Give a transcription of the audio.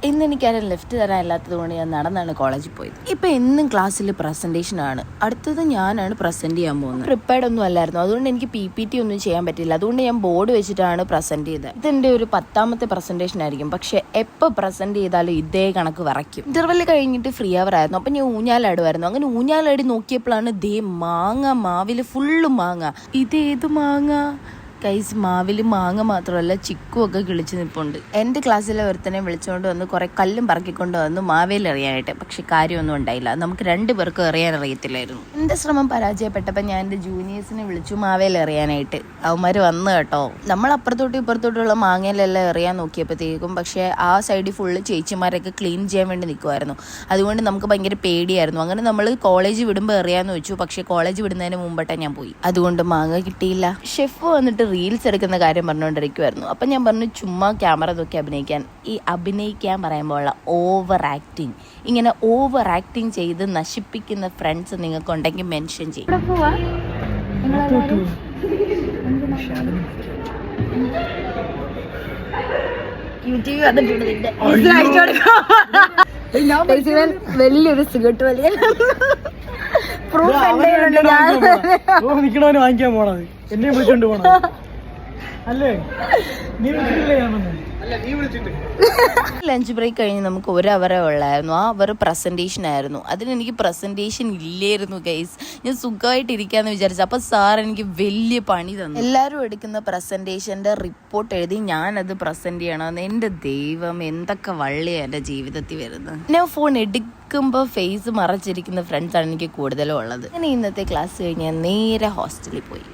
ഇന്ന് എനിക്കാരും ലിഫ്റ്റ് തരാനില്ലാത്തത് കൊണ്ട് ഞാൻ നടന്നാണ് കോളേജിൽ പോയത്. ഇപ്പം എന്നും ക്ലാസ്സിൽ പ്രസൻറ്റേഷൻ ആണ്. അടുത്തത് ഞാനാണ് പ്രസൻറ്റ് ചെയ്യാൻ പോകുന്നത്. പ്രിപ്പയർഡ് ഒന്നും അല്ലായിരുന്നു, അതുകൊണ്ട് എനിക്ക് PPT ഒന്നും ചെയ്യാൻ പറ്റില്ല. അതുകൊണ്ട് ഞാൻ ബോർഡ് വെച്ചിട്ടാണ് പ്രസൻറ്റ് ചെയ്തത്. ഇതെൻ്റെ ഒരു 10ാമത്തെ പ്രസൻറ്റേഷൻ ആയിരിക്കും. പക്ഷേ എപ്പോൾ പ്രസൻറ്റ് ചെയ്താലും ഇതേ കണക്ക് വരയ്ക്കും. ഇൻ്റർവെൽ കഴിഞ്ഞിട്ട് ഫ്രീ അവർ ആയിരുന്നു. അപ്പം ഞാൻ ഊഞ്ഞാലാടുമായിരുന്നു. അങ്ങനെ ഊഞ്ഞാലാടി നോക്കിയപ്പോഴാണ് ദേ മാങ്ങ, മാവിൽ ഫുള്ള് മാങ്ങ. ഇതേത് മാങ്ങ കൈസ്? മാവിൽ മാങ്ങ മാത്രമല്ല ചിക്കും ഒക്കെ കിളിച്ച് നിൽപ്പുണ്ട്. എൻ്റെ ക്ലാസ്സിലെ ഒരുത്തനെ വിളിച്ചുകൊണ്ട് വന്ന് കുറേ കല്ലും പറക്കിക്കൊണ്ട് വന്നു മാവേൽ എറിയാനായിട്ട്. പക്ഷെ കാര്യമൊന്നും ഉണ്ടായില്ല. നമുക്ക് 2 പേർക്കും എറിയാൻ അറിയത്തില്ലായിരുന്നു. എൻ്റെ ശ്രമം പരാജയപ്പെട്ടപ്പോൾ ഞാൻ എൻ്റെ ജൂനിയേഴ്സിനെ വിളിച്ചു മാവേൽ എറിയാനായിട്ട്. അവന്മാർ വന്നു കേട്ടോ. നമ്മൾ അപ്പുറത്തോട്ടും ഇപ്പുറത്തോട്ടുള്ള മാങ്ങയിലെല്ലാം എറിയാൻ നോക്കിയപ്പോഴത്തേക്കും പക്ഷേ ആ സൈഡിൽ ഫുള്ള് ചേച്ചിമാരൊക്കെ ക്ലീൻ ചെയ്യാൻ വേണ്ടി നിൽക്കുമായിരുന്നു. അതുകൊണ്ട് നമുക്ക് ഭയങ്കര പേടിയായിരുന്നു. അങ്ങനെ നമ്മൾ കോളേജ് വിടുമ്പോൾ എറിയാന്ന് വെച്ചു. പക്ഷേ കോളേജ് വിടുന്നതിന് മുമ്പിട്ട് ഞാൻ പോയി. അതുകൊണ്ട് മാങ്ങ കിട്ടിയില്ല. ഷെഫ് വന്നിട്ട് റീൽസ് എടുക്കുന്ന കാര്യം പറഞ്ഞുകൊണ്ടിരിക്കുമായിരുന്നു. അപ്പം ഞാൻ പറഞ്ഞു ചുമ്മാ ക്യാമറ നോക്കി അഭിനയിക്കാൻ. ഈ അഭിനയിക്കാൻ പറയുമ്പോഴുള്ള ഓവർ ആക്ടിങ്, ഇങ്ങനെ ഓവർ ആക്ടിങ് ചെയ്ത് നശിപ്പിക്കുന്ന ഫ്രണ്ട്സ് നിങ്ങൾക്കുണ്ടെങ്കിൽ മെൻഷൻ ചെയ്യും. വലിയൊരു സിഗരറ്റ് വലിയ വാങ്ങിക്കാൻ പോണത് എന്നെ വിളിച്ചോണ്ട് പോണത് അല്ലേ? നീ ലഞ്ച് ബ്രേക്ക് കഴിഞ്ഞ് നമുക്ക് 1 അവറേ ഉള്ളായിരുന്നു. ആ അവർ പ്രസൻറ്റേഷൻ ആയിരുന്നു. അതിനെനിക്ക് പ്രസൻറ്റേഷൻ ഇല്ലായിരുന്നു ഗൈസ്. ഞാൻ സുഖമായിട്ട് ഇരിക്കാമെന്ന് വിചാരിച്ചു. അപ്പോൾ സാർ എനിക്ക് വലിയ പണി തന്നു. എല്ലാവരും എടുക്കുന്ന പ്രസൻറ്റേഷൻ്റെ റിപ്പോർട്ട് എഴുതി ഞാനത് പ്രസൻറ്റ് ചെയ്യണമെന്ന്. എൻ്റെ ദൈവം, എന്തൊക്കെ വള്ളിയാണ് എൻ്റെ ജീവിതത്തിൽ വരുന്നത്. ഞാൻ ഫോൺ എടുക്കുമ്പോൾ ഫേസ് മറച്ചിരിക്കുന്ന ഫ്രണ്ട്സാണ് എനിക്ക് കൂടുതലും ഉള്ളത്. അങ്ങനെ ഇന്നത്തെ ക്ലാസ് കഴിഞ്ഞ് നേരെ ഹോസ്റ്റലിൽ പോയി.